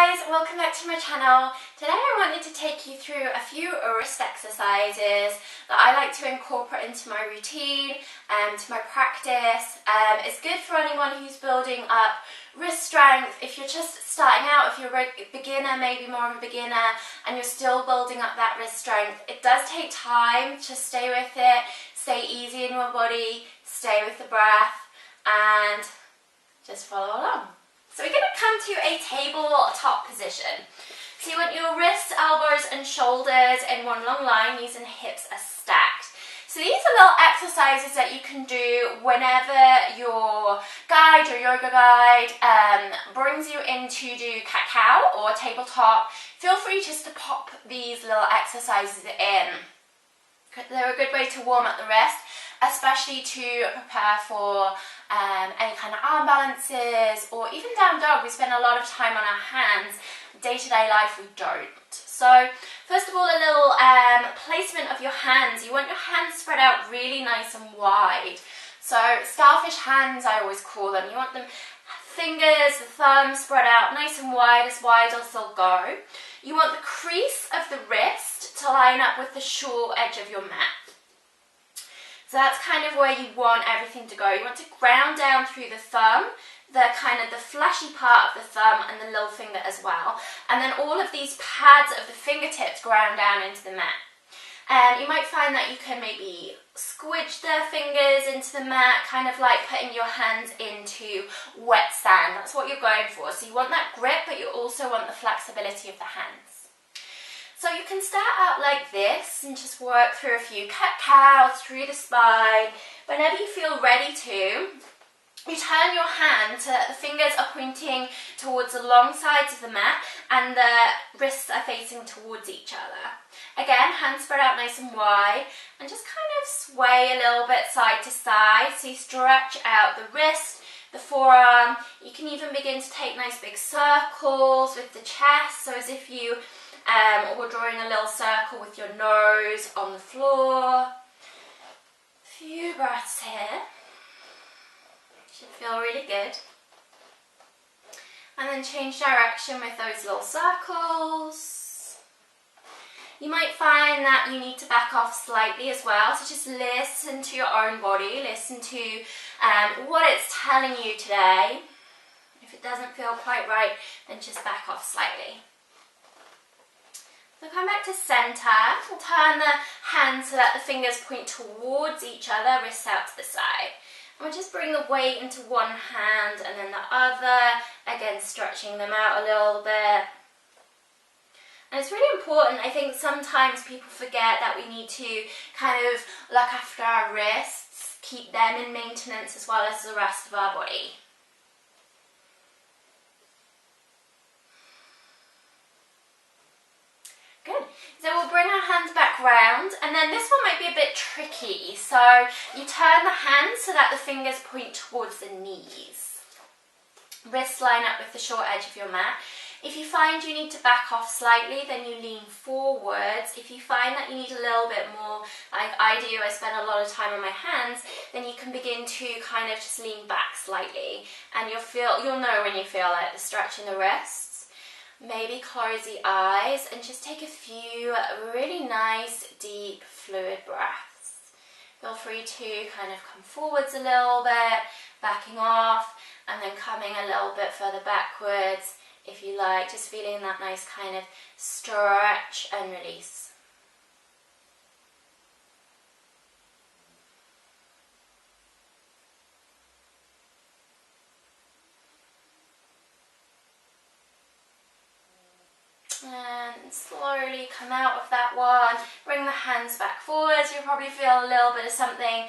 guys, welcome back to my channel. Today I wanted to take you through a few wrist exercises that I like to incorporate into my routine and to my practice. It's good for anyone who's building up wrist strength. If you're just starting out, if you're a beginner, maybe more of a beginner, and you're still building up that wrist strength, it does take time. Just stay with it, stay easy in your body, stay with the breath, and just follow along. So we're going to come to a tabletop position. So you want your wrists, elbows and shoulders in one long line, knees and hips are stacked. So these are little exercises that you can do whenever your guide, your yoga guide, brings you in to do cat-cow or tabletop. Feel free just to pop these little exercises in. They're a good way to warm up the wrist, especially to prepare for any kind of arm balances or even down dog. We spend a lot of time on our hands. Day-to-day life we don't. So first of all, a little placement of your hands. You want your hands spread out really nice and wide. So starfish hands, I always call them. You want them fingers, the thumbs spread out nice and wide as they'll go. You want the crease of the wrist to line up with the short edge of your mat. So that's kind of where you want everything to go. You want to ground down through the thumb, the fleshy part of the thumb and the little finger as well. And then all of these pads of the fingertips ground down into the mat. You might find that you can maybe squidge the fingers into the mat, kind of like putting your hands into wet sand. That's what you're going for. So you want that grip, but you also want the flexibility of the hands. So you can start out like this and just work through a few cat-cows through the spine. Whenever you feel ready to, you turn your hand so that the fingers are pointing towards the long sides of the mat and the wrists are facing towards each other. Again, hands spread out nice and wide and just kind of sway a little bit side to side. So you stretch out the wrist, the forearm. You can even begin to take nice big circles with the chest. So as if you were drawing a little circle with your nose on the floor. A few breaths here. Should feel really good. And then change direction with those little circles. You might find that you need to back off slightly as well, so just listen to your own body, listen to what it's telling you today. If it doesn't feel quite right, then just back off slightly. So come back to centre, we'll turn the hands so that the fingers point towards each other, wrists out to the side. And we'll just bring the weight into one hand and then the other, again stretching them out a little bit. And it's really important, I think sometimes people forget that we need to kind of look after our wrists, keep them in maintenance as well as the rest of our body. Good. So we'll bring our hands back round, and then this one might be a bit tricky. So you turn the hands so that the fingers point towards the knees. Wrists line up with the short edge of your mat. If you find you need to back off slightly, then you lean forwards. If you find that you need a little bit more, like I do, I spend a lot of time on my hands, then you can begin to kind of just lean back slightly. And you'll know when you feel like the stretch in the wrists. Maybe close the eyes and just take a few really nice, deep, fluid breaths. Feel free to kind of come forwards a little bit, backing off, and then coming a little bit further backwards. If you like, just feeling that nice kind of stretch and release. And slowly come out of that one. Bring the hands back forwards. You'll probably feel a little bit of something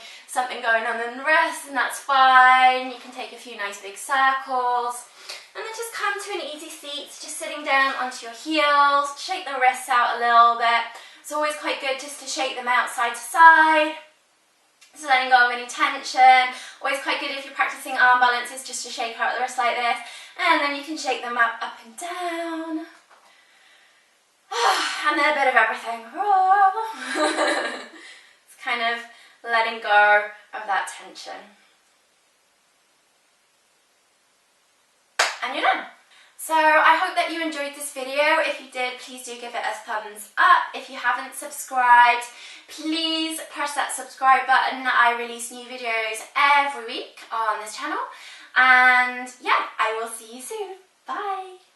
going on in the wrist, and that's fine. You can take a few nice big circles. And then just come to an easy seat, just sitting down onto your heels, shake the wrists out a little bit. It's always quite good just to shake them out side to side, so letting go of any tension. Always quite good if you're practicing arm balances, just to shake out the wrists like this. And then you can shake them up and down. And then a bit of everything. It's kind of letting go of that tension. And you're done. So I hope that you enjoyed this video. If you did, please do give it a thumbs up. If you haven't subscribed, please press that subscribe button. I release new videos every week on this channel. And yeah, I will see you soon. Bye.